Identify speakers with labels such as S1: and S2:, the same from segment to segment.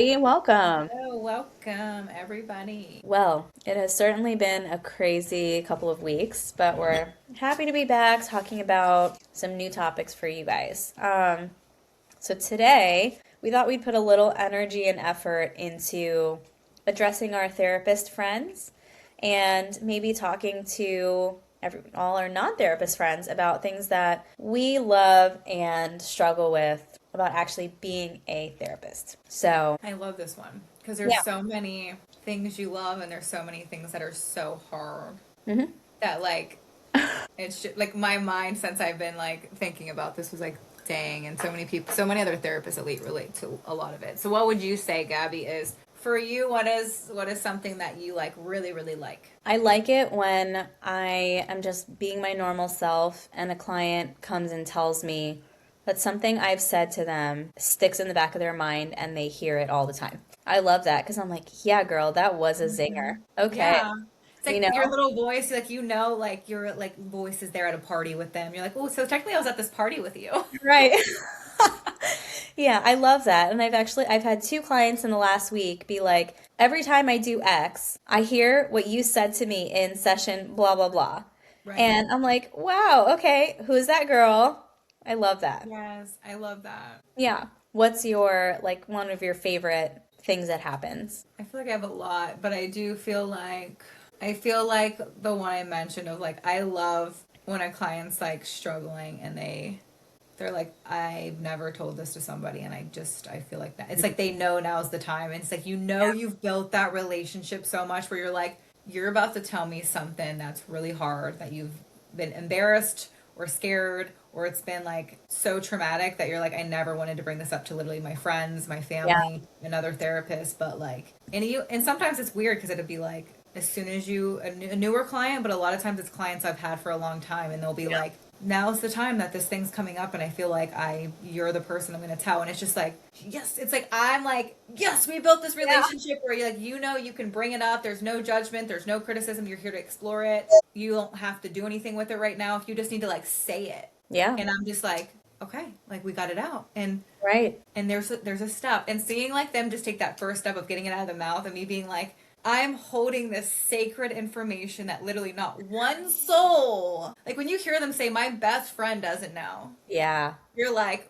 S1: Hey, welcome.
S2: Hello, welcome everybody.
S1: Well, it has certainly been a crazy couple of weeks, but we're happy to be back talking about some new topics for you guys. So today we thought we'd put a little energy and effort into addressing our therapist friends and maybe talking to all our non-therapist friends about things that we love and struggle with about actually being a therapist. So,
S2: I love this one because there's
S1: yeah.
S2: so many things you love and there's so many things that are so hard
S1: Mhm.
S2: that it's just, like my mind since I've been like thinking about this was like dang, and so many people, so many other therapists elite relate to a lot of it. So what would you say, Gabby, is for you, what is something that you like really like?
S1: I like it when I am just being my normal self and a client comes and tells me that something I've said to them sticks in the back of their mind and they hear it all the time. I love that because I'm like, yeah, girl, that was a
S2: Hmm.
S1: zinger. Okay.
S2: Yeah. It's
S1: You
S2: like
S1: know?
S2: your little voice, like like your like voice is there at a party with them. You're like, oh, so technically I was at this party with you.
S1: Right. Yeah, I love that. And I've had two clients in the last week be like, every time I do X, I hear what you said to me in session blah blah blah.
S2: Right.
S1: And I'm like, wow, okay, who's that girl? I love that.
S2: Yes, I love that.
S1: Yeah. What's your like one of your favorite things that happens?
S2: I feel like I have a lot, but I feel like the one I mentioned of like I love when a client's like struggling and they're like, I've never told this to somebody, and I feel like that. It's like they know now's the time, and it's like you've built that relationship so much where you're like, you're about to tell me something that's really hard that you've been embarrassed or scared or it's been like so traumatic that you're like, I never wanted to bring this up to literally my friends, my
S1: Yeah.
S2: family, another therapist, but like, and sometimes it's weird because it'd be like as soon as a newer client, but a lot of times it's clients I've had for a long time, and they'll be like, now's the time that this thing's coming up, and I feel like you're the person I'm going to tell, and it's just like, yes, it's like I'm like, yes, we built this
S1: Yeah.
S2: relationship where you like, you can bring it up. There's no judgment, there's no criticism. You're here to explore it. You don't have to do anything with it right now. If you just need to like say it,
S1: Yeah.
S2: and I'm just like, okay, like we got it out,
S1: Right.
S2: and there's a step, and seeing like them just take that first step of getting it out of the mouth, and me being like, I'm holding this sacred information that literally not one soul, like when you hear them say my best friend doesn't know,
S1: Yeah.
S2: you're like,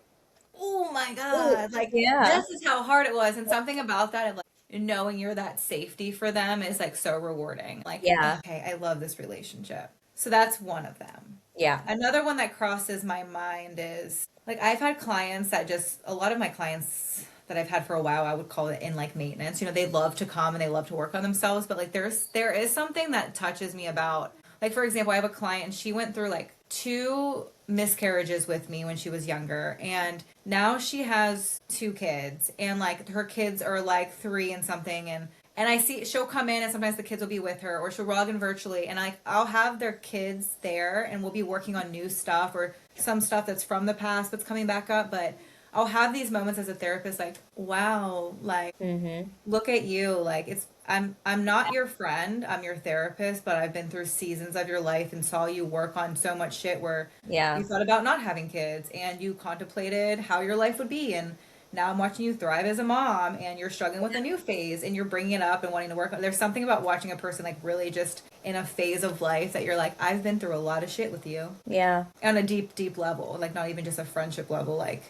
S2: oh my
S1: Ooh,
S2: god, like
S1: yeah.
S2: this is how hard it was. And something about that of like knowing you're that safety for them is like so rewarding, like,
S1: Yeah.
S2: okay, I love this relationship. So that's one of them.
S1: Yeah.
S2: Another one that crosses my mind is like I've had clients that just a lot of my clients that I've had for a while, I would call it in like maintenance. They love to come and they love to work on themselves, but like there is something that touches me about, like, for example, I have a client and she went through like two miscarriages with me when she was younger, and now she has two kids, and like her kids are like three and something, and I see she'll come in and sometimes the kids will be with her or she'll log in virtually, and I'll have their kids there and we'll be working on new stuff or some stuff that's from the past that's coming back up. But I'll have these moments as a therapist like, wow, like
S1: Mm-hmm.
S2: look at you, like I'm not your friend, I'm your therapist, but I've been through seasons of your life and saw you work on so much shit where you
S1: Yeah.
S2: thought about not having kids and you contemplated how your life would be, and now I'm watching you thrive as a mom and you're struggling with a new phase and you're bringing it up and wanting to work on. There's something about watching a person like really just in a phase of life that you're like, I've been through a lot of shit with you
S1: Yeah.
S2: on a deep level, like not even just a friendship level, like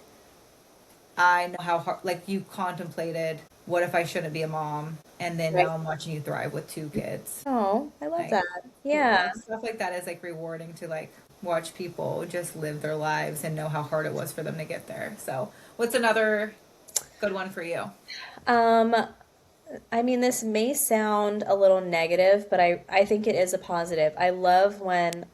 S2: I know how hard, like you contemplated, what if I shouldn't be a mom? And then
S1: Right.
S2: now I'm watching you thrive with two kids.
S1: Oh, I love
S2: Like,
S1: that.
S2: yeah,
S1: Yeah.
S2: like stuff like that is like rewarding to like watch people just live their lives and know how hard it was for them to get there. So, what's another good one for you?
S1: Um, I mean, this may sound a little negative, but I think it is a positive. I love when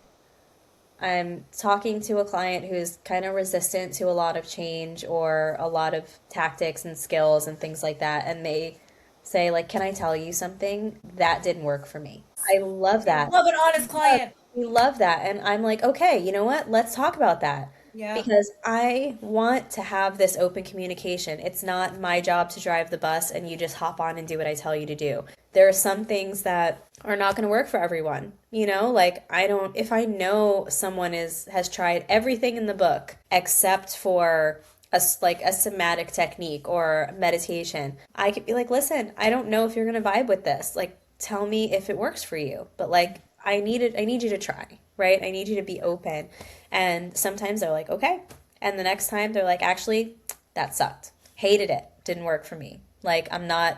S1: I'm talking to a client who's kind of resistant to a lot of change or a lot of tactics and skills and things like that, and they say, like, can I tell you something? That didn't work for me. I love
S2: I
S1: that.
S2: love an honest client.
S1: We love that. And I'm like, okay, you know what? Let's talk about that.
S2: Yeah.
S1: Because I want to have this open communication. It's not my job to drive the bus and you just hop on and do what I tell you to do. There are some things that are not going to work for everyone. Like I don't, if I know someone has tried everything in the book except for like a somatic technique or meditation, I could be like, listen, I don't know if you're gonna vibe with this. Like, tell me if it works for you. But like, I need you to try, right? I need you to be open. And sometimes they're like, okay. And the next time they're like, actually, that sucked. Hated it. Didn't work for me. Like, I'm not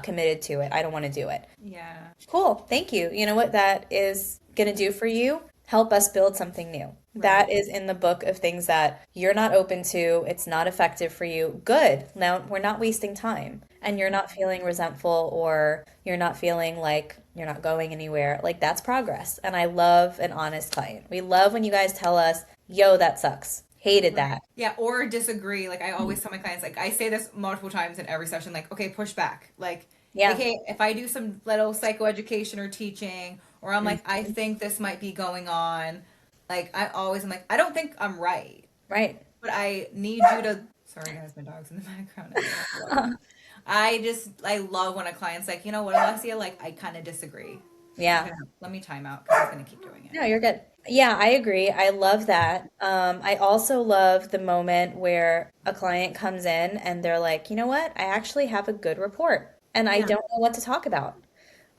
S1: committed to it. I don't want to do it.
S2: Yeah.
S1: Cool. Thank you. You know what that is going to do for you? Help us build something new.
S2: Right.
S1: That is in the book of things that you're not open to. It's not effective for you. Good. Now we're not wasting time and you're not feeling resentful or you're not feeling like you're not going anywhere. Like that's progress. And I love an honest client. We love when you guys tell us, yo, that sucks. Hated
S2: Right.
S1: that.
S2: Yeah, or disagree. Like I always tell my clients, like I say this multiple times in every session, like, okay, push back. Like,
S1: Yeah.
S2: hey, if I do some little psychoeducation or teaching, or I'm
S1: Mm.
S2: like, I think this might be going on, like I'm like, I don't think I'm right,
S1: Right.
S2: but I need you to. Sorry, guys, my dog's in the background. I love when a client's like, you know what, Alessia, like I kind of disagree.
S1: Yeah.
S2: Okay, let me time out because I'm gonna keep doing it.
S1: No, you're good. Yeah, I agree. I love that. I also love the moment where a client comes in and they're like, you know what? I actually have a good report and I
S2: Yeah.
S1: don't know what to talk about.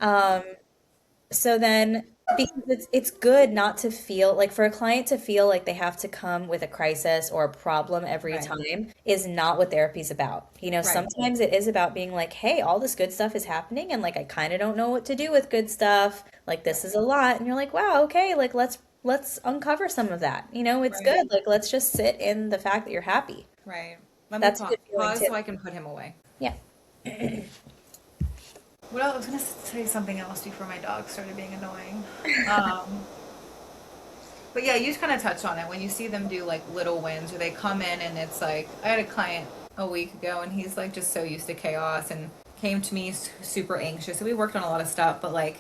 S1: Um, so then, because it's good not to feel like for a client to feel like they have to come with a crisis or a problem every
S2: Right.
S1: time is not what therapy's about. You know,
S2: Right.
S1: sometimes it is about being like, hey, all this good stuff is happening and like I kind of don't know what to do with good stuff. Like this is a lot. And you're like, wow, okay, like let's uncover some of that. You know, it's
S2: Right.
S1: good. Like let's just sit in the fact that you're happy.
S2: Right. Let me
S1: That's a
S2: pause,
S1: good feeling
S2: pause
S1: too.
S2: so I can put him away.
S1: Yeah.
S2: What else? I was gonna say something else before my dog started being annoying. Um, but yeah, you kind of touched on it when you see them do like little wins, or they come in and it's like I had a client a week ago and he's like just so used to chaos and came to me super anxious. So we worked on a lot of stuff, but like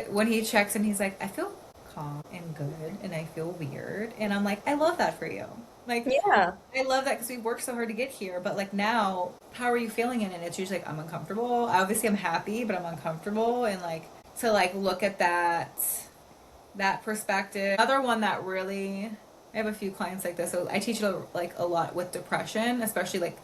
S2: when he checks and he's like, I feel calm and good and I feel weird, and I'm like, I love that for you. Like
S1: Yeah.
S2: I love that because we worked so hard to get here. But like now, how are you feeling in it? It's usually like I'm uncomfortable. Obviously, I'm happy, but I'm uncomfortable. And like to like look at that perspective. Another one that really, I have a few clients like this. So I teach like a lot with depression, especially like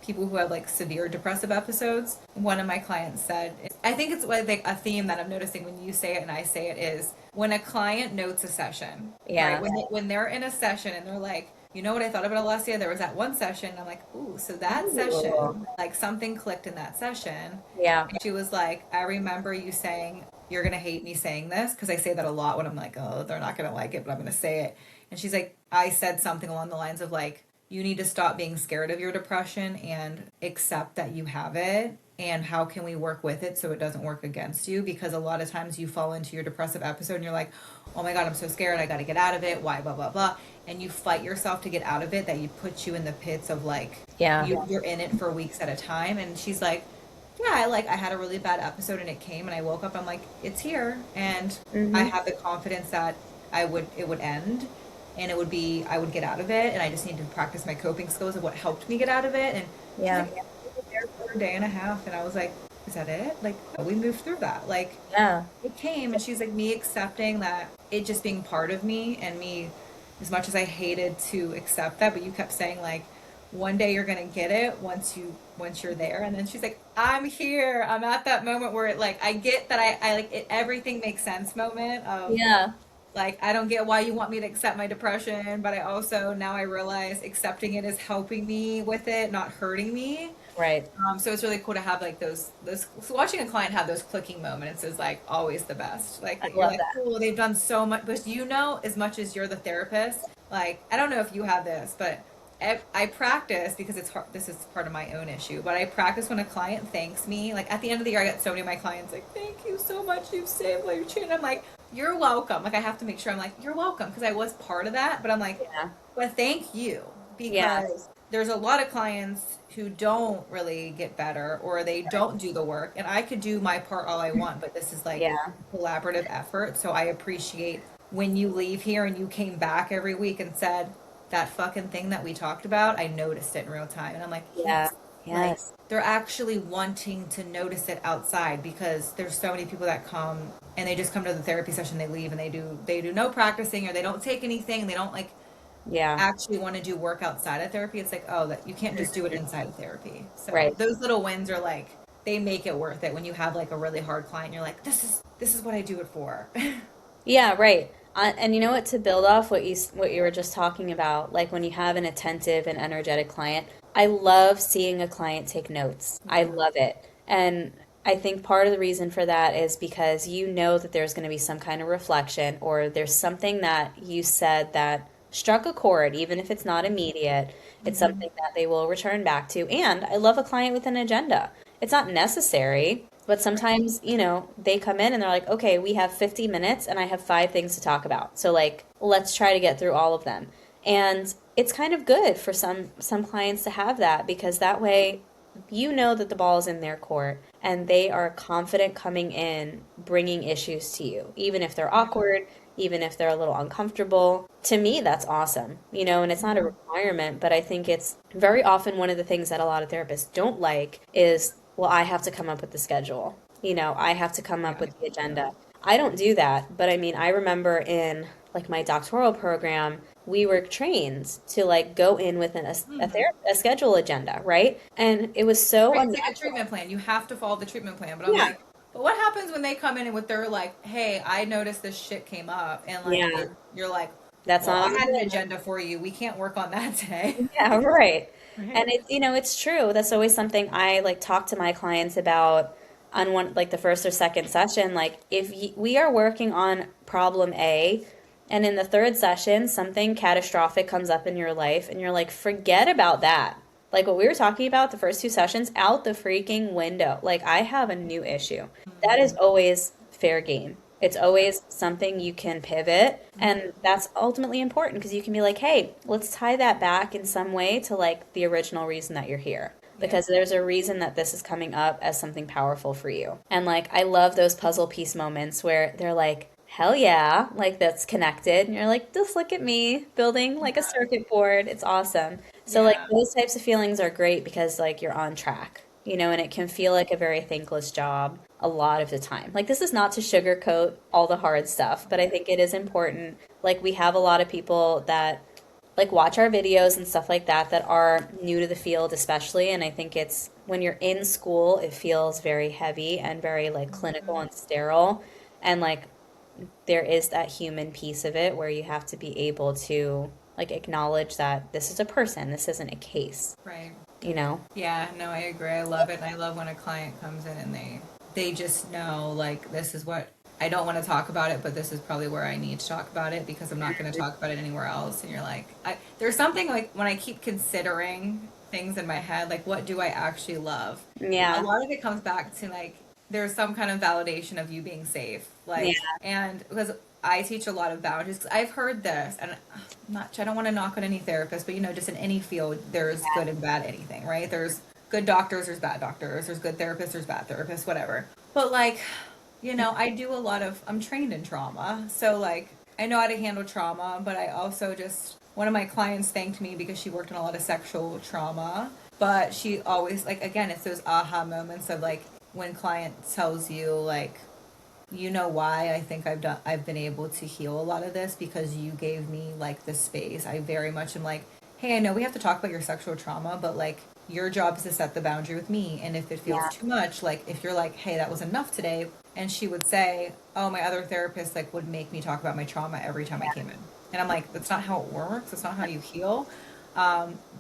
S2: people who have like severe depressive episodes. One of my clients said, I think it's like a theme that I'm noticing when you say it and I say it is when a client notes a session, right?
S1: Yeah.
S2: When they're in a session and they're like, you know what I thought about Alessia? There was that one session. And I'm like, ooh, so that
S1: Ooh.
S2: session, like something clicked in that session.
S1: Yeah.
S2: And she was like, I remember you saying, you're going to hate me saying this. Cause I say that a lot when I'm like, oh, they're not going to like it, but I'm going to say it. And she's like, I said something along the lines of like, you need to stop being scared of your depression and accept that you have it. And how can we work with it so it doesn't work against you? Because a lot of times you fall into your depressive episode and you're like, oh my God, I'm so scared. I got to get out of it. Why, blah, blah, blah. And you fight yourself to get out of it, that you put you in the pits of like,
S1: Yeah.
S2: you're in it for weeks at a time. And she's like, yeah, I had a really bad episode and it came and I woke up. I'm like, it's here. And I
S1: Hmm.
S2: have the confidence that it would end and it would be, I would get out of it. And I just need to practice my coping skills of what helped me get out of it. And she's
S1: Yeah.
S2: like, yeah, I was there for a day and a half. And I was like, is that it? Like, no, we moved through that. Like,
S1: Yeah.
S2: it came. And she's like, me accepting that it just being part of me, and me, as much as I hated to accept that, but you kept saying like, one day you're gonna get it once you're there. And then she's like, I'm here. I'm at that moment where it like I get that I like it, everything makes sense moment of
S1: Yeah.
S2: like, I don't get why you want me to accept my depression, but I also now I realize accepting it is helping me with it, not hurting me.
S1: Right.
S2: So it's really cool to have like those. So watching a client have those clicking moments is like always the best. Like
S1: I
S2: you're
S1: love
S2: like,
S1: that.
S2: cool, they've done so much, but you know, as much as you're the therapist, like I don't know if you have this, but I practice because it's hard. This is part of my own issue, but I practice when a client thanks me. Like at the end of the year, I get so many of my clients like, "Thank you so much. You've saved my chin." I'm like, "You're welcome." Like I have to make sure I'm like, "You're welcome," because I was part of that. But I'm like,
S1: Yeah.
S2: "But thank you,"
S1: Yeah.
S2: because there's a lot of clients who don't really get better or they don't do the work, and I could do my part all I want, but this is like
S1: Yeah.
S2: collaborative effort. So I appreciate when you leave here and you came back every week and said that fucking thing that we talked about, I noticed it in real time. And I'm like,
S1: Yeah.
S2: yes. Like
S1: Yes.
S2: they're actually wanting to notice it outside, because there's so many people that come and they just come to the therapy session, they leave and they do no practicing, or they don't take anything, they don't like
S1: Yeah.
S2: actually want to do work outside of therapy, it's like, oh, that you can't just do it inside of therapy. So
S1: Right.
S2: those little wins are like, they make it worth it when you have like a really hard client. You're like, this is what I do it for.
S1: Yeah, right. And you know what, to build off what you were just talking about, like when you have an attentive and energetic client, I love seeing a client take notes. I
S2: Yeah.
S1: love it. And I think part of the reason for that is because you know that there's going to be some kind of reflection or there's something that you said that struck a chord, even if it's not immediate. It's
S2: Hmm.
S1: something that they will return back to. And I love a client with an agenda. It's not necessary, but
S2: Right.
S1: sometimes, they come in and they're like, okay, we have 50 minutes and I have five things to talk about. So like, let's try to get through all of them. And it's kind of good for some clients to have that because that way you know that the ball is in their court and they are confident coming in bringing issues to you, even if they're
S2: Yeah.
S1: awkward, even if they're a little uncomfortable. To me, that's awesome, and it's not a
S2: Yeah.
S1: requirement, but I think it's very often one of the things that a lot of therapists don't like is, well, I have to come up with the schedule. I have to come
S2: Yeah,
S1: up
S2: I
S1: with the
S2: hate that.
S1: agenda. I don't do that, but I mean, I remember in like my doctoral program, we were trained to like go in with
S2: Hmm.
S1: a schedule agenda, right? And it was so
S2: Right, it's like a
S1: unnatural.
S2: treatment plan. You have to follow the treatment plan. But I'm
S1: Yeah.
S2: like, but what happens when they come in and with their like, hey, I noticed this shit came up, and like
S1: Yeah.
S2: you're like,
S1: That's
S2: well,
S1: not
S2: I
S1: on the
S2: had an
S1: agenda.
S2: agenda for you. We can't work on that today.
S1: Yeah, right. And
S2: Right.
S1: it's true. That's always something I like talk to my clients about on one, like the first or second session. Like if we are working on problem A and in the third session something catastrophic comes up in your life and you're like, forget about that. Like what we were talking about the first two sessions out the freaking window. Like I have a new issue. That is
S2: Hmm.
S1: always fair game. It's
S2: Yeah.
S1: always something you can pivot, and
S2: Hmm.
S1: that's ultimately important because you can be like, hey, let's tie that back in some way to like the original reason that you're here.
S2: Yeah.
S1: Because there's a reason that this is coming up as something powerful for you. And like, I love those puzzle piece moments where they're like, hell yeah, like that's connected. And you're like, just look at me building like a
S2: Yeah.
S1: circuit board. It's awesome. So, like,
S2: Yeah.
S1: those types of feelings are great because like you're on track, and it can feel like a very thankless job a lot of the time. Like, this is not to sugarcoat all the hard stuff, but I think it is important. Like, we have a lot of people that like watch our videos and stuff like that that are new to the field, especially. And I think it's when you're in school, it feels very heavy and very like clinical
S2: Hmm.
S1: and sterile. And like, there is that human piece of it where you have to be able to like acknowledge that this is a person, this isn't a case,
S2: Right.
S1: you know?
S2: Yeah. No, I agree. I love it, and I love when a client comes in and they just know like this is what I don't want to talk about it, but this is probably where I need to talk about it because I'm not going to talk about it anywhere else. And you're like, there's something like when I keep considering things in my head, like what do I actually love? A
S1: Yeah.
S2: lot of it comes back to like there's some kind of validation of you being safe,
S1: Yeah.
S2: like, and because I teach a lot of boundaries. 'Cause I've heard this, and I don't want to knock on any therapist, but just in any field, there's good and bad anything, right? There's good doctors, there's bad doctors, there's good therapists, there's bad therapists, whatever. But like, I do a lot of, I'm trained in trauma. So like, I know how to handle trauma, but I also just, one of my clients thanked me because she worked on a lot of sexual trauma. But she always, like, again, it's those aha moments of like, when client tells you, like, you know why I think I've been able to heal a lot of this because you gave me like the space. I very much am like, hey, I know we have to talk about your sexual trauma, but like your job is to set the boundary with me. And if it feels
S1: Yeah.
S2: too much, like if you're like, hey, that was enough today, and she would say, oh, my other therapist like would make me talk about my trauma every time I came in. And I'm like, that's not how it works. That's not how you heal.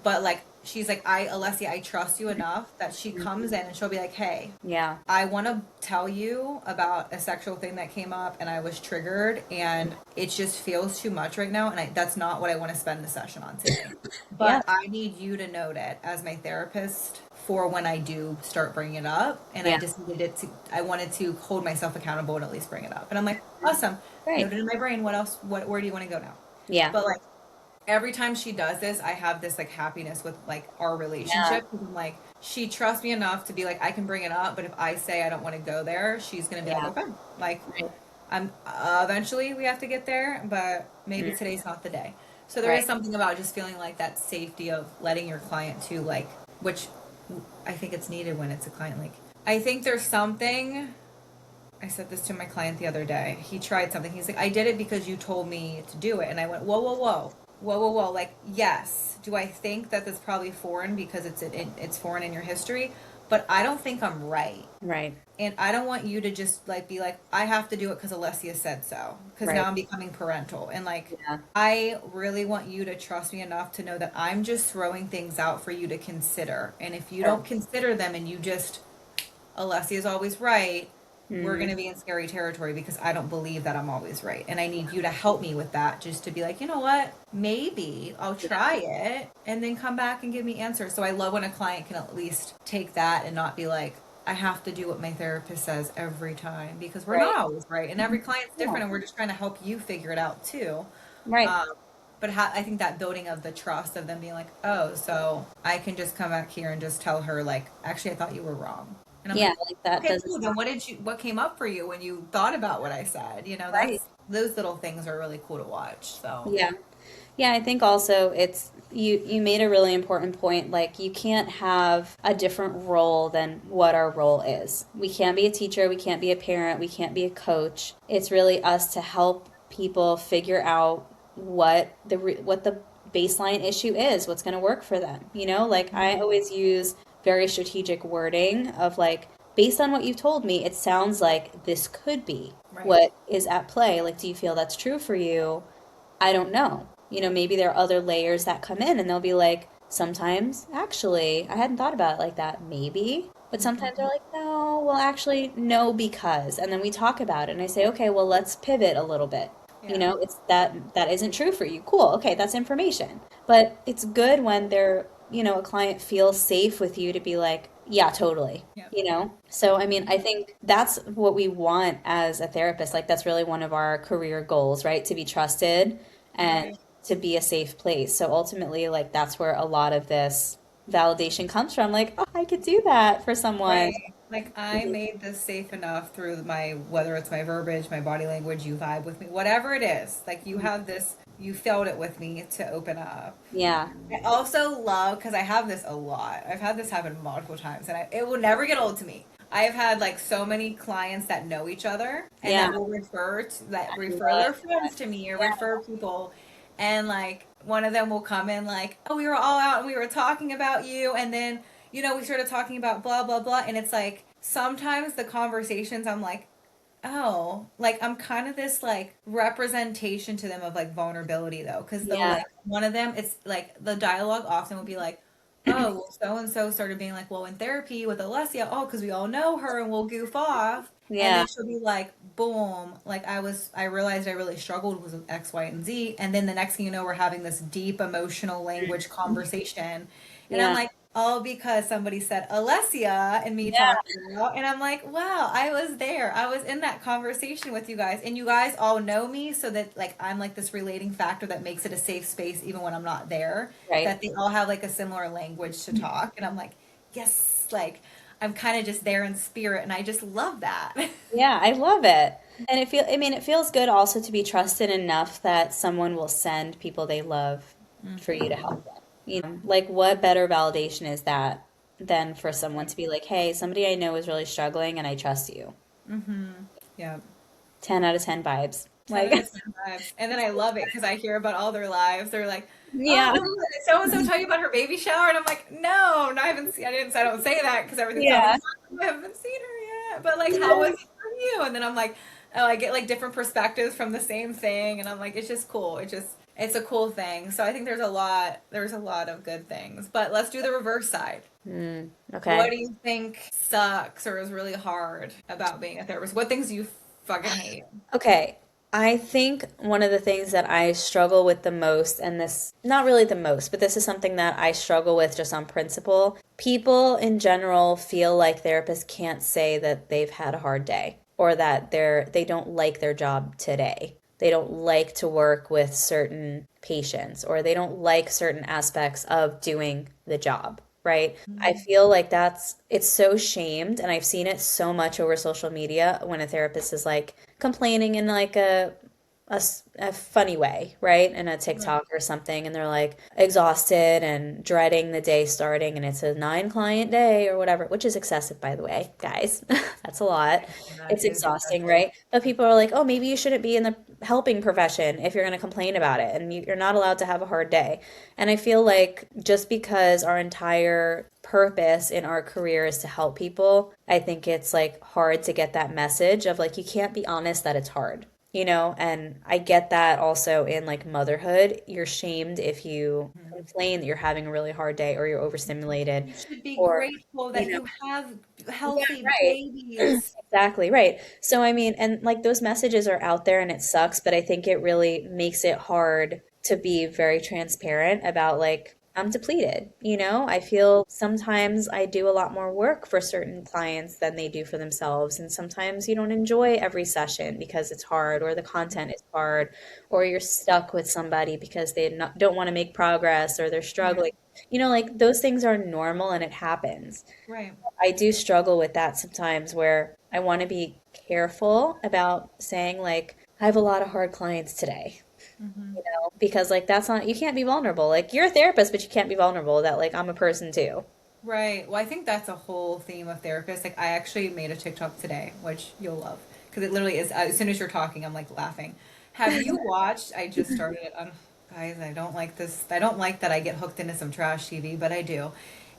S2: But like she's like, Alessia, I trust you enough that she comes in and she'll be like, hey,
S1: Yeah.
S2: I want to tell you about a sexual thing that came up and I was triggered and it just feels too much right now and that's not what I want to spend the session on today.
S1: Yeah.
S2: But I need you to note it as my therapist for when I do start bringing it up and I
S1: Yeah.
S2: just needed I wanted to hold myself accountable and at least bring it up. And I'm like, awesome.
S1: Great.
S2: Noted in my brain. What else? Where do you want to go now?
S1: Yeah.
S2: But like every time she does this, I have this like happiness with like our
S1: Yeah.
S2: relationship. I'm like, she trusts me enough to be like, I can bring it up, but if I say I don't want to go there, she's gonna be like,
S1: Yeah.
S2: okay, like,
S1: Right.
S2: I'm eventually we have to get there, but maybe
S1: Mm.
S2: today's not the day. So there is
S1: Right.
S2: something about just feeling like that safety of letting your client to like, which I think it's needed when it's a client. Like, I think there's something. I said this to my client the other day. He tried something. He's like, I did it because you told me to do it. And I went, whoa, whoa, whoa. whoa, whoa, whoa. Like, yes, do I think that that's probably foreign because it's foreign in your history? But I don't think I'm right.
S1: Right.
S2: And I don't want you to just like be like, I have to do it because Alessia said so. Because now
S1: Right.
S2: I'm becoming parental. And like,
S1: Yeah.
S2: I really want you to trust me enough to know that I'm just throwing things out for you to consider. And if you
S1: Sure.
S2: don't consider them and you just, Alessia is always right, we're going
S1: Mm,
S2: to be in scary territory because I don't believe that I'm always right. And I need you to help me with that just to be like, you know what? Maybe I'll
S1: yeah.
S2: try it and then come back and give me answers. So I love when a client can at least take that and not be like, I have to do what my therapist says every time because we're
S1: Right.
S2: not always right. And every client's
S1: Yeah.
S2: different and we're just trying to help you figure it out too.
S1: Right.
S2: Um, but I think that building of the trust of them being like, oh, so I can just come back here and just tell her like, actually, I thought you were wrong. And I'm
S1: Yeah,
S2: like,
S1: like that
S2: okay,
S1: doesn't
S2: cool. Then what came up for you when you thought about what I said? You know,
S1: right.
S2: those little things are really cool to watch. So,
S1: Yeah. Yeah, I think also it's you made a really important point. Like you can't have a different role than what our role is. We can't be a teacher, we can't be a parent, we can't be a coach. It's really us to help people figure out what the baseline issue is, what's going to work for them. You know, like I always use very strategic wording of like based on what you've told me, it sounds like this could be
S2: right.
S1: what is at play. Like do you feel that's true for you? I don't know. You know, maybe there are other layers that come in and they'll be like, sometimes, actually, I hadn't thought about it like that, maybe. But sometimes they're
S2: Mhm.
S1: like, no, well, actually, no, because. And then we talk about it and I say, okay, well, let's pivot a little bit. You
S2: Yeah.
S1: know, it's that isn't true for you. Cool. Okay, that's information. But it's good when a client feels safe with you to be like, yeah, totally.
S2: Yeah.
S1: You know? So, I mean, I think that's what we want as a therapist. Like, that's really one of our career goals, right? To be trusted and
S2: Right.
S1: to be a safe place. So ultimately, like that's where a lot of this validation comes from. Like, oh, I could do that for someone.
S2: Right. Like I made this safe enough through my whether it's my verbiage, my body language, you vibe with me, whatever it is. Like you have this, you felt it with me to open up.
S1: Yeah,
S2: I also love because I have this a lot. I've had this happen multiple times, and it will never get old to me. I've had like so many clients that know each other and
S1: yeah,
S2: that will that
S1: I
S2: refer
S1: love
S2: their
S1: that.
S2: friends to me or
S1: Yeah,
S2: refer people, and like one of them will come in like, "Oh, we were all out and we were talking about you," and then we started talking about blah blah blah, and it's like sometimes the conversations I'm like, oh, like I'm kind of this like representation to them of like vulnerability though, because they'll
S1: yeah,
S2: like one of them, it's like the dialogue often will be like, oh, well, so and so started being like, well, in therapy with Alessia, oh, because we all know her and we'll goof off, and
S1: yeah,
S2: then she'll be like, boom, like I realized I really struggled with X, Y, and Z, and then the next thing you know, we're having this deep emotional language conversation, and I'm
S1: yeah,
S2: like, all because somebody said Alessia and me
S1: yeah,
S2: talking about, and I'm like, wow, I was there. I was in that conversation with you guys, and you guys all know me, so that like I'm like this relating factor that makes it a safe space even when I'm not there.
S1: right.
S2: That they all have like a similar language to talk, and I'm like, yes, like I'm kind of just there in spirit, and I just love that.
S1: Yeah, I love it. And I mean, it feels good also to be trusted enough that someone will send people they love for you to help them. You know, like what better validation is that than for someone to be like, hey, somebody I know is really struggling and I trust you.
S2: Mm-hmm. Yeah.
S1: 10 out of 10 vibes.
S2: 10
S1: Like,
S2: out of 10 vibes. And then I love it because I hear about all their lives. They're like,
S1: yeah,
S2: oh, did so and so tell you about her baby shower? And I'm like, no, I haven't seen, I don't say that because everything's
S1: yeah,
S2: coming. I haven't seen her yet. But like, how was it for you? And then I'm like, oh, I get like different perspectives from the same thing. And I'm like, it's just cool. It's a cool thing. So I think there's a lot of good things. But let's do the reverse side. What
S1: okay.
S2: do you think sucks or is really hard about being a therapist? What things do you fucking hate?
S1: Okay. I think one of the things that I struggle with the most, and this, not really the most, but this is something that I struggle with just on principle. People in general feel like therapists can't say that they've had a hard day or that they don't like their job today. They don't like to work with certain patients or they don't like certain aspects of doing the job, right? I feel like it's so shamed, and I've seen it so much over social media when a therapist is like complaining in like a a funny way, right? In a
S2: Right.
S1: TikTok or something, and they're like exhausted and dreading the day starting, and it's a 9 client day or whatever, which is excessive, by the way, guys. That's a lot.
S2: That
S1: It's
S2: is
S1: exhausting,
S2: excessive.
S1: right? But people are like, oh, maybe you shouldn't be in the helping profession if you're going to complain about it, and you're not allowed to have a hard day. And I feel like just because our entire purpose in our career is to help people, I think it's like hard to get that message of like, you can't be honest that it's hard, you know? And I get that also in like motherhood. You're shamed if you
S2: Mhm.
S1: complain that you're having a really hard day or you're overstimulated
S2: You should be
S1: or,
S2: grateful
S1: you
S2: that
S1: know,
S2: you have
S1: yeah,
S2: healthy
S1: right.
S2: babies.
S1: Exactly, right. So, I mean, and like those messages are out there and it sucks, but I think it really makes it hard to be very transparent about like, I'm depleted, you know? I feel sometimes I do a lot more work for certain clients than they do for themselves. And sometimes you don't enjoy every session because it's hard or the content is hard or you're stuck with somebody because don't want to make progress or they're
S2: Right.
S1: struggling. You know, like those things are normal and it happens.
S2: Right.
S1: I do struggle with that sometimes where I want to be careful about saying like I have a lot of hard clients today,
S2: Hmm.
S1: you know, because like that's not you can't be vulnerable. Like you're a therapist, but you can't be vulnerable that like I'm a person too.
S2: Right. Well, I think that's a whole theme of therapists. Like, I actually made a TikTok today, which you'll love, because it literally is. As soon as you're talking, I'm like laughing. Have you watched? I just started it on. Guys, I don't like this. I don't like that I get hooked into some trash TV, but I do.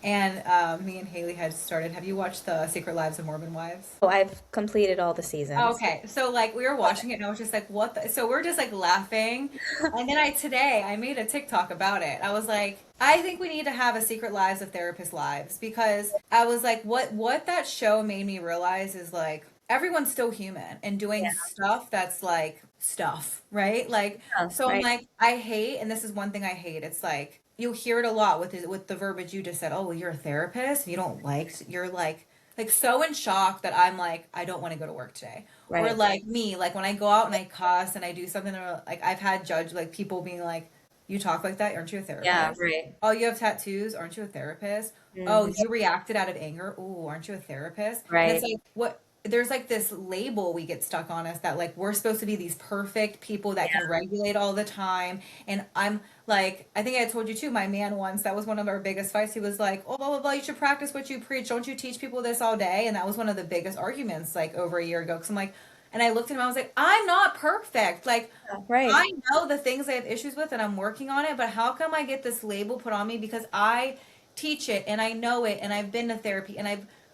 S2: And me and Haley had started. Have you watched the Secret Lives of Mormon Wives?
S1: So I've completed all the seasons.
S2: Okay, so like we were watching it and I was just like, what the? So we're just like laughing. And then today I made a TikTok about it. I was like, I think we need to have a Secret Lives of Therapist Lives, because I was like, what that show made me realize is like everyone's still human and doing
S1: Yeah,
S2: stuff that's like stuff, right? Like, so I'm
S1: right.
S2: like, I hate, and this is one thing I hate. It's like you hear it a lot with the verbiage you just said. Oh, well, you're a therapist. You don't like. You're like so in shock that I'm like, I don't want to go to work today. Or
S1: Right.
S2: like me, like when I go out and I cuss and I do something that like I've had judge like people being like, you talk like that, aren't you a
S1: Yeah,
S2: therapist?
S1: right.
S2: Oh, you have tattoos, aren't you a therapist? Oh,
S1: Hmm.
S2: you reacted out of anger. Oh, aren't you a therapist? And it's
S1: Right.
S2: like what there's like this label we get stuck on us that like we're supposed to be these perfect people that can
S1: Yeah.
S2: regulate all the time. And I'm like, I think I told you too, my man once, that was one of our biggest fights. He was like, oh, blah, blah, blah, you should practice what you preach. Don't you teach people this all day? And that was one of the biggest arguments like over a year ago. Cause I'm like, and I looked at him, I was like, I'm not perfect. Like,
S1: Yeah, right.
S2: I know the things I have issues with and I'm working on it, but how come I get this label put on me because I teach it and I know it and I've been to therapy and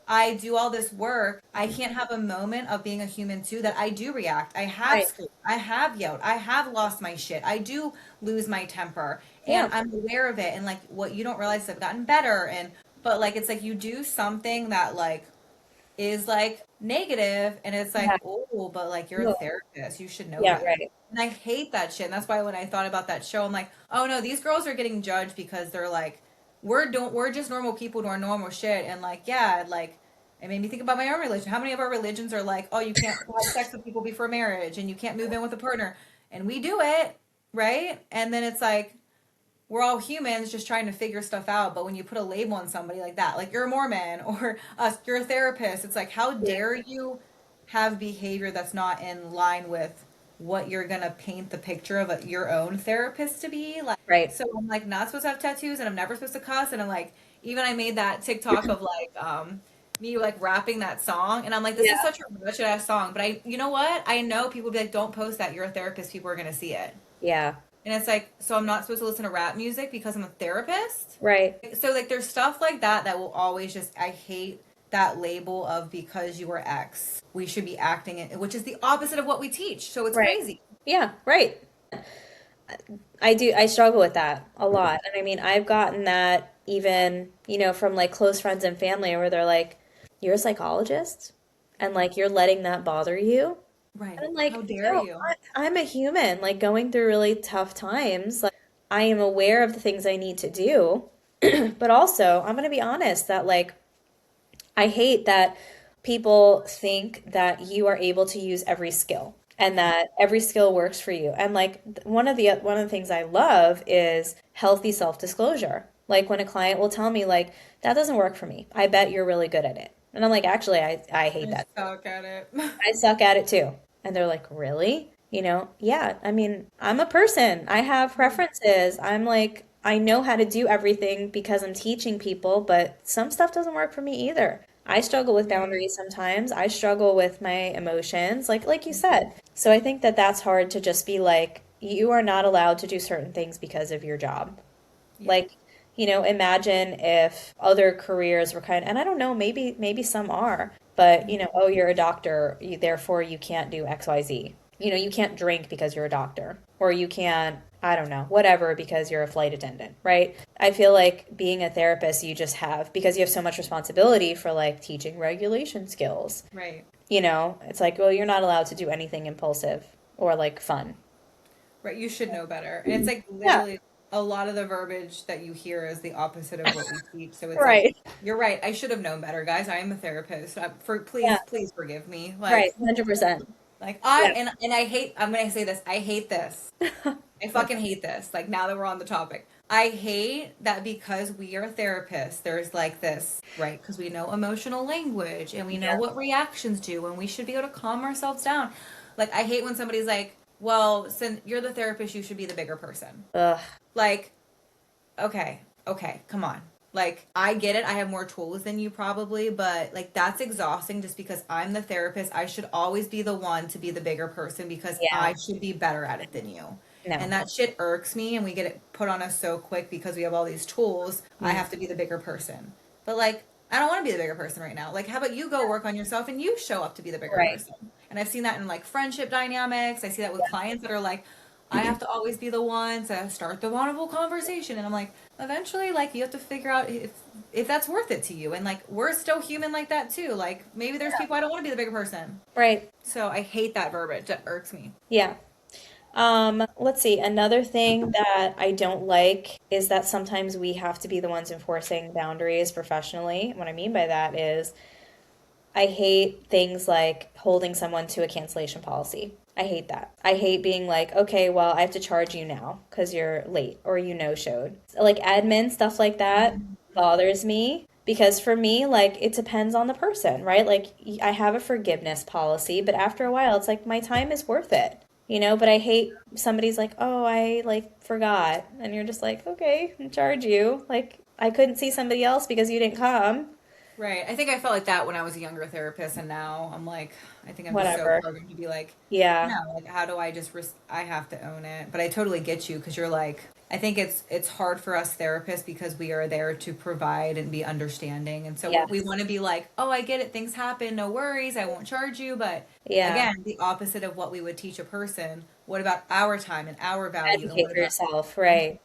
S2: I do all this work. I can't have a moment of being a human too that I do react. I have
S1: Right.
S2: screamed. I have yelled. I have lost my shit. I do lose my temper and
S1: Yeah.
S2: I'm aware of it. And like what you don't realize is I've gotten better. And but like it's like you do something that like is like negative and it's like,
S1: Yeah.
S2: oh, but like you're a
S1: Yeah.
S2: therapist. You should know
S1: Yeah,
S2: better.
S1: right.
S2: And I hate that shit. And that's why when I thought about that show, I'm like, oh no, these girls are getting judged because they're like, we're just normal people doing normal shit. And like, yeah, like it made me think about my own religion. How many of our religions are like, oh, you can't have sex with people before marriage and you can't move in with a partner. And we do it, right? And then it's like, we're all humans just trying to figure stuff out. But when you put a label on somebody like that, like you're a Mormon or us, you're a therapist, it's like, how
S1: Yeah.
S2: dare you have behavior that's not in line with what you're gonna paint the picture of your own therapist to be like.
S1: Right.
S2: So I'm like not supposed to have tattoos and I'm never supposed to cuss and I'm like, even I made that TikTok of like me like rapping that song and I'm like, this is
S1: Yeah.
S2: such a wretched ass song, but I, you know what, I know people be like, don't post that, you're a therapist, people are gonna see it.
S1: Yeah.
S2: And it's like, so I'm not supposed to listen to rap music because I'm a therapist?
S1: Right.
S2: So like there's stuff like that that will always just, I hate that label of because you are X, we should be acting it, which is the opposite of what we teach. So it's
S1: Right.
S2: crazy.
S1: Yeah, right. I struggle with that a lot. And I mean, I've gotten that even, you know, from like close friends and family where they're like, you're a psychologist and like you're letting that bother you. And
S2: Right.
S1: I'm
S2: How
S1: like,
S2: dare
S1: no,
S2: you?
S1: I'm a human, like going through really tough times. Like I am aware of the things I need to do, but also I'm going to be honest that like I hate that people think that you are able to use every skill and that every skill works for you. And like one of the things I love is healthy self-disclosure. Like when a client will tell me like that doesn't work for me. I bet you're really good at it. And I'm like, actually, I hate
S2: I
S1: that.
S2: suck at it.
S1: I suck at it too. And they're like, really? Yeah, I mean, I'm a person. I have preferences. I'm like, I know how to do everything because I'm teaching people, but some stuff doesn't work for me either. I struggle with
S2: Right.
S1: boundaries sometimes. I struggle with my emotions, like you said. So I think that that's hard to just be like, you are not allowed to do certain things because of your job.
S2: Yeah.
S1: Like, imagine if other careers were and I don't know, maybe some are, but oh, you're a doctor, therefore you can't do XYZ. You can't drink because you're a doctor, or you can't, I don't know, whatever because you're a flight attendant, right? I feel like being a therapist, you just have because you have so much responsibility for like teaching regulation skills.
S2: Right.
S1: It's like, well, you're not allowed to do anything impulsive or like fun.
S2: Right. You should know better. And it's like
S1: Yeah,
S2: literally a lot of the verbiage that you hear is the opposite of what we teach. So it's like,
S1: right.
S2: you're right. I should have known better, guys. I am a therapist.
S1: Yeah,
S2: Please forgive me.
S1: right. 100%.
S2: Like
S1: Yeah.
S2: and I hate. I'm gonna say this. I hate this. I fucking hate this. Like now that we're on the topic, I hate that because we are therapists, there's like this, right? Because we know emotional language and we know
S1: Yeah.
S2: what reactions do and we should be able to calm ourselves down. Like I hate when somebody's like, well, since you're the therapist, you should be the bigger person.
S1: Ugh.
S2: Like, okay, come on. Like, I get it. I have more tools than you probably, but like that's exhausting just because I'm the therapist. I should always be the one to be the bigger person because
S1: Yeah.
S2: I should be better at it than you. And
S1: No.
S2: that shit irks me and we get it put on us so quick because we have all these tools. I
S1: Mm.
S2: have to be the bigger person. But like, I don't want to be the bigger person right now. Like, how about you go work on yourself and you show up to be the bigger
S1: Right.
S2: person? And I've seen that in like friendship dynamics. I see that with clients that are like, I have to always be the one to start the vulnerable conversation. And I'm like, eventually, like, you have to figure out if that's worth it to you. And like, we're still human like that too. Like, maybe there's people I don't want to be the bigger person.
S1: Right.
S2: So I hate that verbiage. That irks me.
S1: Yeah. Let's see. Another thing that I don't like is that sometimes we have to be the ones enforcing boundaries professionally. What I mean by that is I hate things like holding someone to a cancellation policy. I hate that. I hate being like, okay, well, I have to charge you now because you're late or you no showed. Like admin stuff like that bothers me because for me, like it depends on the person, right? Like I have a forgiveness policy, but after a while, it's like my time is worth it, But I hate somebody's like, oh, I like forgot, and you're just like, okay, I'll charge you. Like I couldn't see somebody else because you didn't come.
S2: Right. I think I felt like that when I was a younger therapist, and now I'm like, I think I'm just so
S1: Whatever.
S2: programmed to be like, no,
S1: Yeah.
S2: like, how do I just, I have to own it. But I totally get you because you're like, I think it's hard for us therapists because we are there to provide and be understanding, and so we
S1: Yes.
S2: want to be like, oh, I get it, things happen, no worries, I won't charge you. But
S1: Yeah.
S2: again, the opposite of what we would teach a person. What about our time and our value, and
S1: Advocate
S2: what
S1: for
S2: about?
S1: yourself, right?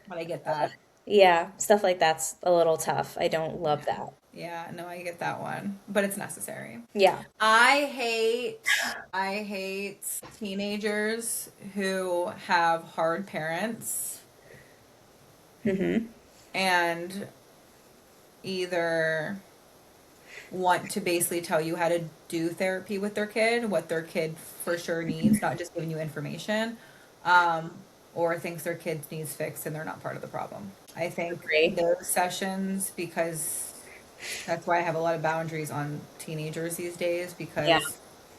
S2: But I get that.
S1: Yeah, stuff like that's a little tough. I don't love
S2: Yeah.
S1: that.
S2: Yeah, no, I get that one, but it's necessary.
S1: Yeah.
S2: I hate teenagers who have hard parents
S1: Mm-hmm.
S2: and either want to basically tell you how to do therapy with their kid, what their kid for sure needs, not just giving you information, um, or thinks their kid needs fixed and they're not part of the problem. I think
S1: Agree.
S2: those sessions, because that's why I have a lot of boundaries on teenagers these days,
S1: Yeah.
S2: because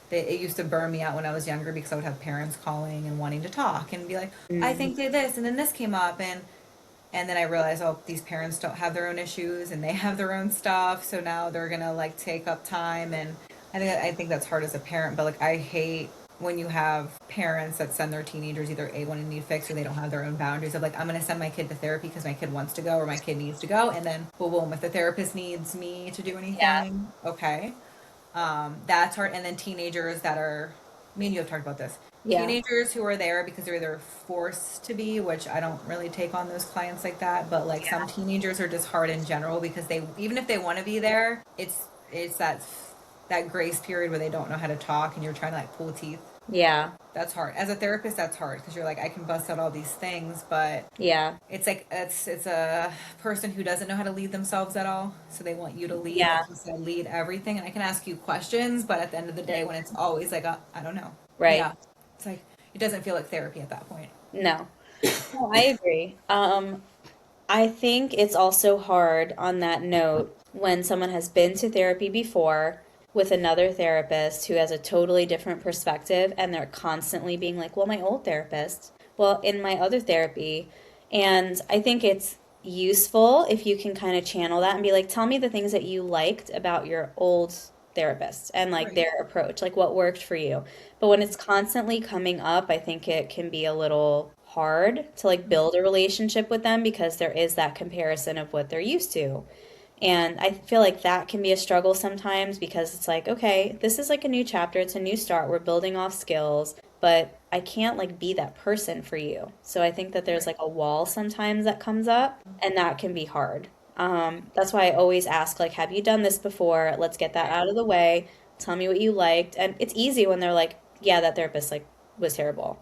S2: it used to burn me out when I was younger because I would have parents calling and wanting to talk and be like, I
S1: Mm.
S2: think they this and then this came up, and then I realized, oh, these parents don't have their own issues and they have their own stuff, so now they're gonna like take up time. And I think that's hard as a parent, but like I hate when you have parents that send their teenagers either a wanting to need fixed or they don't have their own boundaries of like, I'm gonna send my kid to therapy because my kid wants to go or my kid needs to go, and then boom, boom, if the therapist needs me to do
S1: Yeah.
S2: anything, okay. That's hard. And then teenagers that are, me and you have talked about this.
S1: Yeah.
S2: Teenagers who are there because they're either forced to be, which I don't really take on those clients like that, but like some teenagers are just hard in general because they, even if they want to be there, it's that grace period where they don't know how to talk and you're trying to like pull teeth.
S1: Yeah.
S2: That's hard. As a therapist, that's hard because you're like, I can bust out all these things, but
S1: Yeah.
S2: it's like it's a person who doesn't know how to lead themselves at all, so they want you to lead,
S1: Yeah.
S2: like you said, lead everything. And I can ask you questions, but at the end of the day, when it's always like, I don't know,
S1: Right.
S2: yeah, it's like it doesn't feel like therapy at that point.
S1: No. No, I agree. I think it's also hard on that note when someone has been to therapy before with another therapist who has a totally different perspective and they're constantly being like, well, my old therapist, well, in my other therapy. And I think it's useful if you can kind of channel that and be like, tell me the things that you liked about your old therapist and like
S2: Right.
S1: their approach, like what worked for you. But when it's constantly coming up, I think it can be a little hard to like build a relationship with them because there is that comparison of what they're used to. And I feel like that can be a struggle sometimes because it's like, okay, this is like a new chapter, it's a new start, we're building off skills, but I can't like be that person for you. So I think that there's
S2: Right.
S1: like a wall sometimes that comes up, and that can be hard. That's why I always ask, like, have you done this before? Let's get that
S2: Right.
S1: out of the way. Tell me what you liked. And it's easy when they're like, yeah, that therapist like was terrible.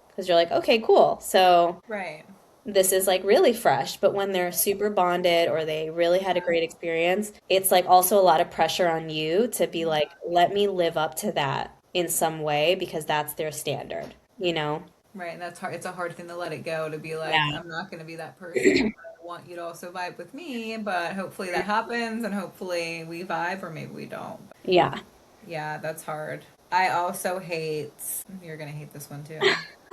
S1: Because you're like, okay, cool. So
S2: Right.
S1: this is like really fresh, but when they're super bonded or they really had a great experience, it's like also a lot of pressure on you to be like, let me live up to that in some way because that's their standard, you know?
S2: Right, and that's hard. It's a hard thing to let it go to be like,
S1: Yeah.
S2: I'm not going to be that person. I want you to also vibe with me, but hopefully that happens, and hopefully we vibe, or maybe we don't.
S1: Yeah.
S2: Yeah, that's hard. I also hate, you're going to hate this one too.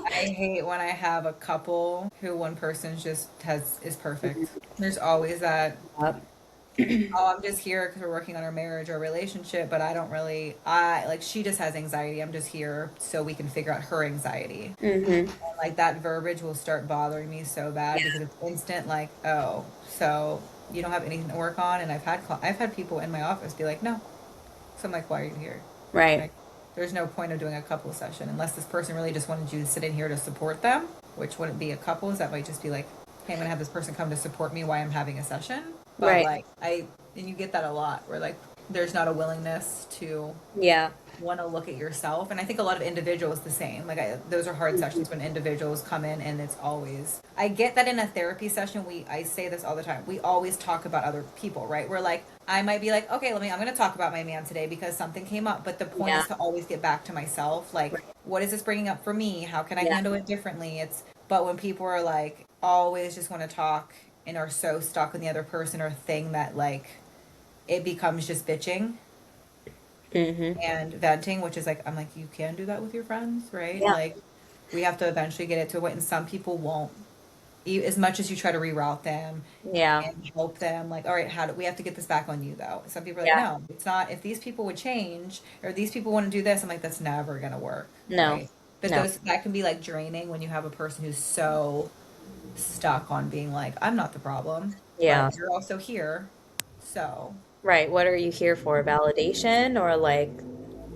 S2: I hate when I have a couple who one person just has is perfect. There's always that,
S1: Yep.
S2: oh, I'm just here because we're working on our marriage or relationship, but I don't really, I like, she just has anxiety. I'm just here so we can figure out her anxiety.
S1: Mm-hmm.
S2: Like that verbiage will start bothering me so bad because it's instant like, oh, so you don't have anything to work on. And I've had people in my office be like, no. So I'm like, why are you here?
S1: Right.
S2: Like, there's no point of doing a couple session unless this person really just wanted you to sit in here to support them, which wouldn't be a couples. That might just be like, hey, I'm gonna have this person come to support me while I'm having a session. But
S1: Right.
S2: like, and you get that a lot where like there's not a willingness to
S1: Yeah.
S2: want to look at yourself. And I think a lot of individuals the same. Like those are hard sessions when individuals come in, and it's always, I get that in a therapy session, I say this all the time. We always talk about other people, right? We're like, I might be like, okay, I'm going to talk about my man today because something came up. But the point
S1: Yeah.
S2: is to always get back to myself. Like,
S1: Right.
S2: what is this bringing up for me? How can I
S1: Yeah.
S2: handle it differently? But when people are like, always just want to talk and are so stuck on the other person or thing that like, it becomes just bitching
S1: Mm-hmm.
S2: and venting, which is like, I'm like, you can do that with your friends, right?
S1: Yeah.
S2: Like, we have to eventually get it to a point, and some people won't. As much as you try to reroute them
S1: Yeah.
S2: and help them, like, all right, how do we have to get this back on you though? Some people are like,
S1: Yeah.
S2: no, it's not. If these people would change, or these people want to do this, I'm like, that's never gonna work,
S1: No.
S2: right? But
S1: No.
S2: those that can be like draining when you have a person who's so stuck on being like, I'm not the problem,
S1: Yeah.
S2: but you're also here, so
S1: Right. What are you here for? Validation or like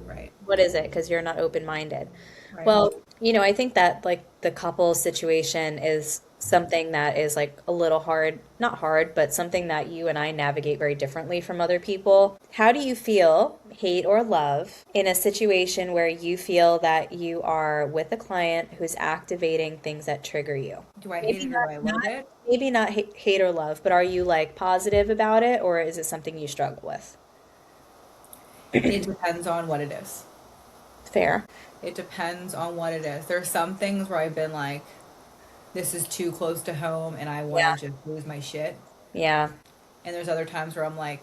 S2: right,
S1: what is it? Because you're not open-minded.
S2: right,
S1: Well, I think that like the couple situation is something that is like a little hard, not hard, but something that you and I navigate very differently from other people. How do you feel, hate or love, in a situation where you feel that you are with a client who's activating things that trigger you?
S2: do I hate
S1: Maybe
S2: it or do I
S1: not
S2: love it?
S1: maybe not hate or love, but are you like positive about it or is it something you struggle with?
S2: It depends on what it is.
S1: Fair.
S2: It depends on what it is. There's some things where I've been like, this is too close to home and I want
S1: Yeah.
S2: to just lose my shit.
S1: Yeah.
S2: And there's other times where I'm like,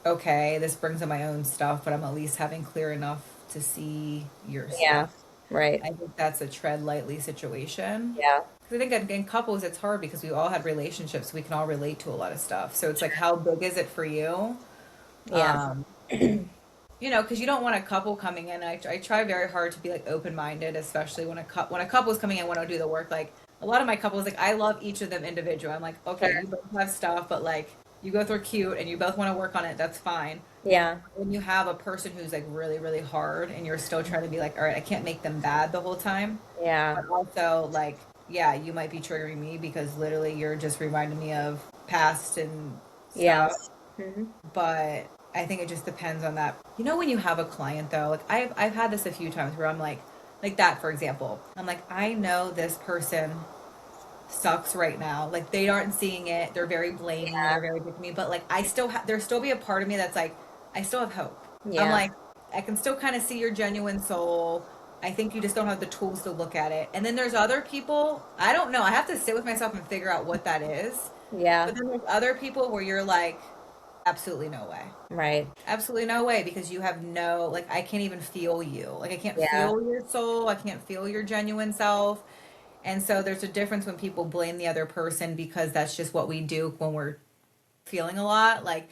S2: okay, this brings up my own stuff, but I'm at least having clear enough to see your
S1: Yeah.
S2: stuff.
S1: Right.
S2: I think that's a tread lightly situation.
S1: Yeah.
S2: Because I think in couples, it's hard because we all had relationships. We can all relate to a lot of stuff. So it's like, how big is it for you?
S1: Yeah.
S2: Um, because you don't want a couple coming in. I try very hard to be like open minded, especially when a couple is coming in, want to do the work. Like a lot of my couples, like I love each of them individual. I'm like, okay,
S1: Sure.
S2: you both have stuff, but like you both are cute and you both want to work on it. That's fine.
S1: Yeah.
S2: When you have a person who's like really really hard and you're still trying to be like, all right, I can't make them bad the whole time,
S1: Yeah.
S2: but also like, yeah, you might be triggering me because literally you're just reminding me of past and
S1: Yeah.
S2: stuff.
S1: Hmm.
S2: But I think it just depends on that. When you have a client though, like I've had this a few times where I'm like that for example. I'm like, I know this person sucks right now. Like they aren't seeing it. They're very blamey.
S1: Yeah.
S2: They're very big to me. But like I still there still be a part of me that's like, I still have hope. I'm
S1: Yeah.
S2: like, I can still kind of see your genuine soul. I think you just don't have the tools to look at it. And then there's other people. I don't know. I have to sit with myself and figure out what that is.
S1: Yeah.
S2: But then there's other people where you're like, Absolutely no way.
S1: Right.
S2: Absolutely no way, because you have no, like, I can't even feel you. Like, I can't
S1: Yeah.
S2: feel your soul. I can't feel your genuine self. And so there's a difference when people blame the other person because that's just what we do when we're feeling a lot. Like,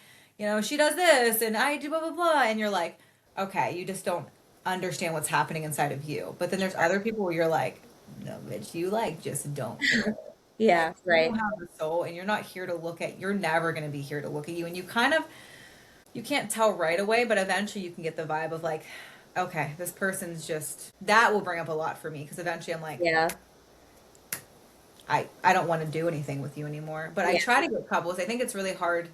S2: she does this and I do blah, blah, blah. And you're like, okay, you just don't understand what's happening inside of you. But then there's other people where you're like, no, bitch, you like just don't care. Like,
S1: Yeah,
S2: you don't
S1: right.
S2: have a soul and you're not here to look at, you're never going to be here to look at you. And you can't tell right away, but eventually you can get the vibe of like, okay, this person's just, that will bring up a lot for me because eventually I'm like,
S1: Yeah.
S2: I don't want to do anything with you anymore. But I
S1: Yeah.
S2: try to get couples. I think it's really hard.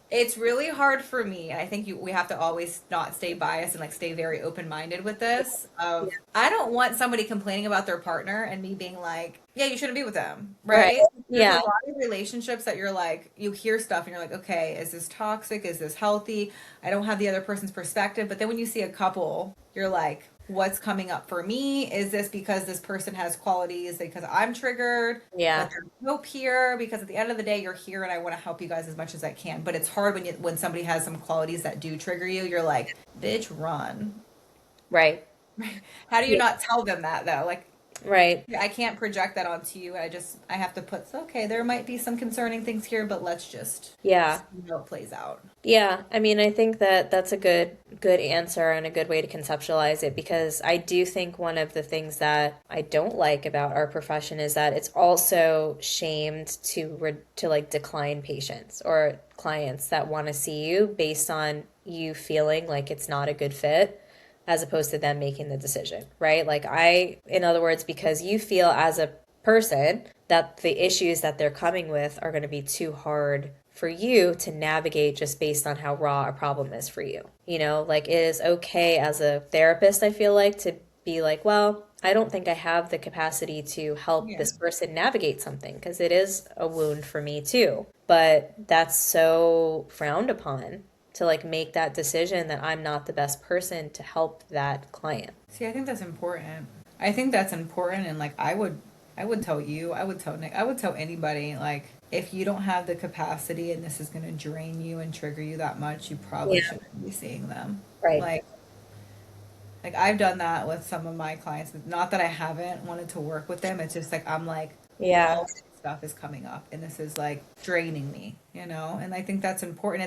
S2: It's really hard for me. And I think we have to always not stay biased and like stay very open minded with this.
S1: Yeah.
S2: I don't want somebody complaining about their partner and me being like, yeah, you shouldn't be with them,
S1: Right.
S2: right? There's a
S1: Yeah.
S2: lot of relationships that you're like, you hear stuff and you're like, okay, is this toxic? Is this healthy? I don't have the other person's perspective. But then when you see a couple, you're like, what's coming up for me? Is this because this person has qualities because I'm triggered?
S1: Yeah.
S2: But there's hope here because at the end of the day, you're here and I want to help you guys as much as I can. But it's hard when somebody has some qualities that do trigger you. You're like, bitch, run.
S1: Right.
S2: How do you
S1: Yeah.
S2: not tell them that though? Like,
S1: Right.
S2: I can't project that onto you. I have to put, okay, there might be some concerning things here, but let's just
S1: Yeah.
S2: see how it plays out.
S1: Yeah, I mean, I think that that's a good answer and a good way to conceptualize it because I do think one of the things that I don't like about our profession is that it's also shamed to like decline patients or clients that want to see you based on you feeling like it's not a good fit as opposed to them making the decision, right? Like in other words, because you feel as a person that the issues that they're coming with are going to be too hard for you to navigate just based on how raw a problem is for you. Like it is okay as a therapist, I feel like, to be like, well, I don't think I have the capacity to help
S2: Yeah.
S1: this person navigate something because it is a wound for me too. But that's so frowned upon to like make that decision that I'm not the best person to help that client.
S2: See, I think that's important. I think that's important, and like I would tell you, I would tell Nick, I would tell anybody, like if you don't have the capacity and this is going to drain you and trigger you that much, you probably
S1: Yeah,
S2: shouldn't be seeing them.
S1: right.
S2: Like I've done that with some of my clients. Not that I haven't wanted to work with them. It's just like I'm like
S1: Yeah,
S2: all this stuff is coming up and this is like draining me. And I think that's important.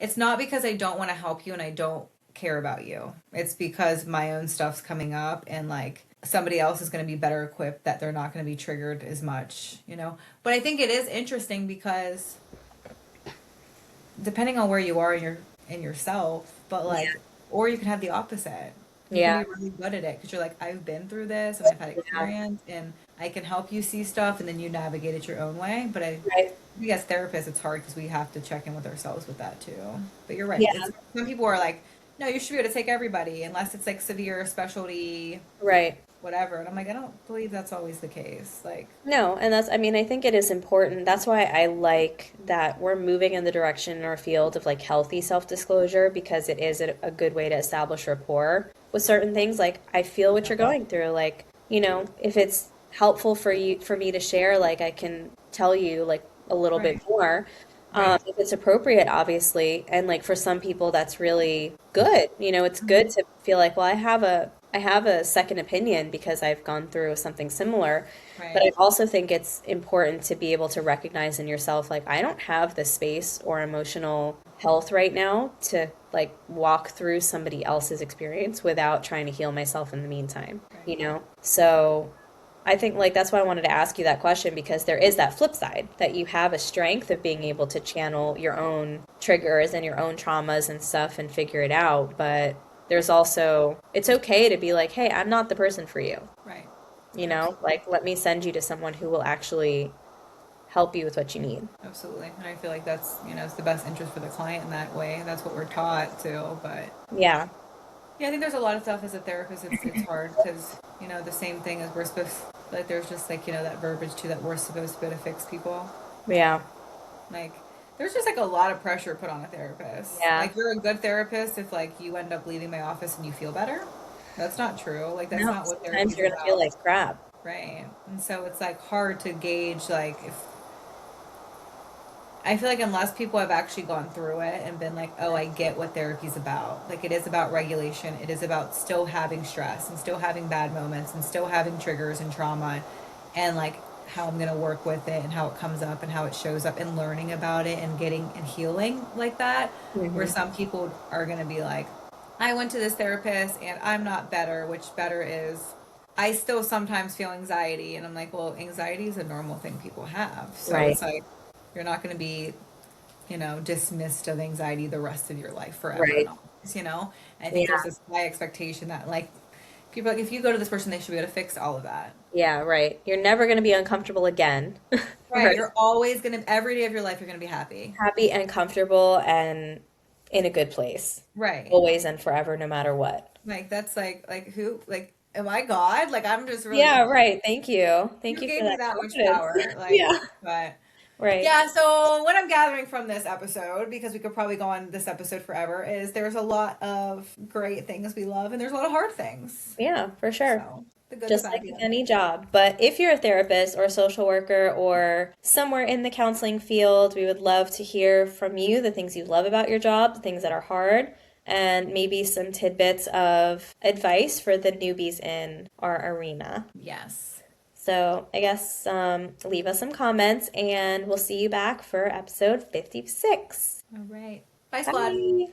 S2: It's not because I don't want to help you and I don't care about you. It's because my own stuff's coming up and like somebody else is going to be better equipped that they're not going to be triggered as much. But I think it is interesting because depending on where you are in yourself, but like
S1: yeah,
S2: or you can have the opposite. You can
S1: yeah,
S2: be really good at it because you're like, I've been through this and I've had
S1: yeah.
S2: experience and I can help you see stuff and then you navigate it your own way. But I
S1: Right.
S2: think as therapists, it's hard because we have to check in with ourselves with that too. But you're right.
S1: Yeah,
S2: It's some people are like, no, you should be able to take everybody unless it's like severe specialty,
S1: right.
S2: whatever. And I'm like, I don't believe that's always the case. Like,
S1: No, and I mean, I think it is important. That's why I like that we're moving in the direction in our field of like healthy self-disclosure because it is a good way to establish rapport with certain things. Like, I feel what you're going through. Like, if it's helpful for me to share, like, I can tell you like a little bit
S2: right,
S1: more.
S2: right.
S1: If it's appropriate, obviously, and like for some people, that's really good. It's good
S2: Mhm.
S1: to feel like, well, I have a second opinion because I've gone through something similar. But
S2: Right.
S1: I also think it's important to be able to recognize in yourself, like, I don't have the space or emotional health right now to like walk through somebody else's experience without trying to heal myself in the meantime,
S2: Right.
S1: So I think like that's why I wanted to ask you that question because there is that flip side that you have a strength of being able to channel your own triggers and your own traumas and stuff and figure it out, but there's also it's okay to be like, "Hey, I'm not the person for you."
S2: Right. Absolutely.
S1: Like let me send you to someone who will actually help you with what you need.
S2: Absolutely. And I feel like that's it's the best interest for the client in that way. That's what we're taught to. But
S1: Yeah.
S2: yeah, I think there's a lot of stuff as a therapist. It's hard because the same thing as we're supposed, like, there's just like that verbiage too that we're supposed to be able to fix people.
S1: Yeah.
S2: Like, there's just like a lot of pressure put on a therapist.
S1: Yeah.
S2: Like, you're a good therapist if like you end up leaving my office and you feel better. That's not true. Like, that's
S1: No,
S2: not what
S1: sometimes
S2: therapy's
S1: you're gonna feel
S2: about.
S1: like crap.
S2: Right. And so it's like hard to gauge like if I feel like unless people have actually gone through it and been like, oh, I get what therapy's about. Like, it is about regulation. It is about still having stress and still having bad moments and still having triggers and trauma, and like how I'm going to work with it and how it comes up and how it shows up, and learning about it and getting and healing like that. Where
S1: Hmm.
S2: some people are going to be like, I went to this therapist and I'm not better, which better is I still sometimes feel anxiety, and I'm like, well, anxiety is a normal thing people have. So
S1: Right,
S2: it's like you're not going to be, dismissed of anxiety the rest of your life forever and
S1: right.
S2: always, And I think there's
S1: Yeah,
S2: this high expectation that like people like if you go to this person, they should be able to fix all of that.
S1: yeah, right. You're never going to be uncomfortable again.
S2: Right.
S1: Right.
S2: You're always gonna every day of your life you're gonna be happy.
S1: Happy and comfortable and in a good place.
S2: Right.
S1: Always and forever, no matter what.
S2: Like that's like who like am I God? Like I'm just really
S1: Yeah, right. Thank you. Thank
S2: who
S1: you for
S2: gave me
S1: that
S2: that much
S1: confidence.
S2: power? Like
S1: Yeah,
S2: but
S1: right.
S2: yeah, so what I'm gathering from this episode, because we could probably go on this episode forever, is there's a lot of great things we love and there's a lot of hard things.
S1: Yeah, for sure.
S2: So the good, the
S1: Just
S2: bad,
S1: like
S2: the
S1: with
S2: ugly.
S1: any job. But if you're a therapist or a social worker or somewhere in the counseling field, we would love to hear from you the things you love about your job, the things that are hard, and maybe some tidbits of advice for the newbies in our arena.
S2: Yes.
S1: So I guess leave us some comments and we'll see you back for episode 56.
S2: All right. Bye, squad.
S1: Bye.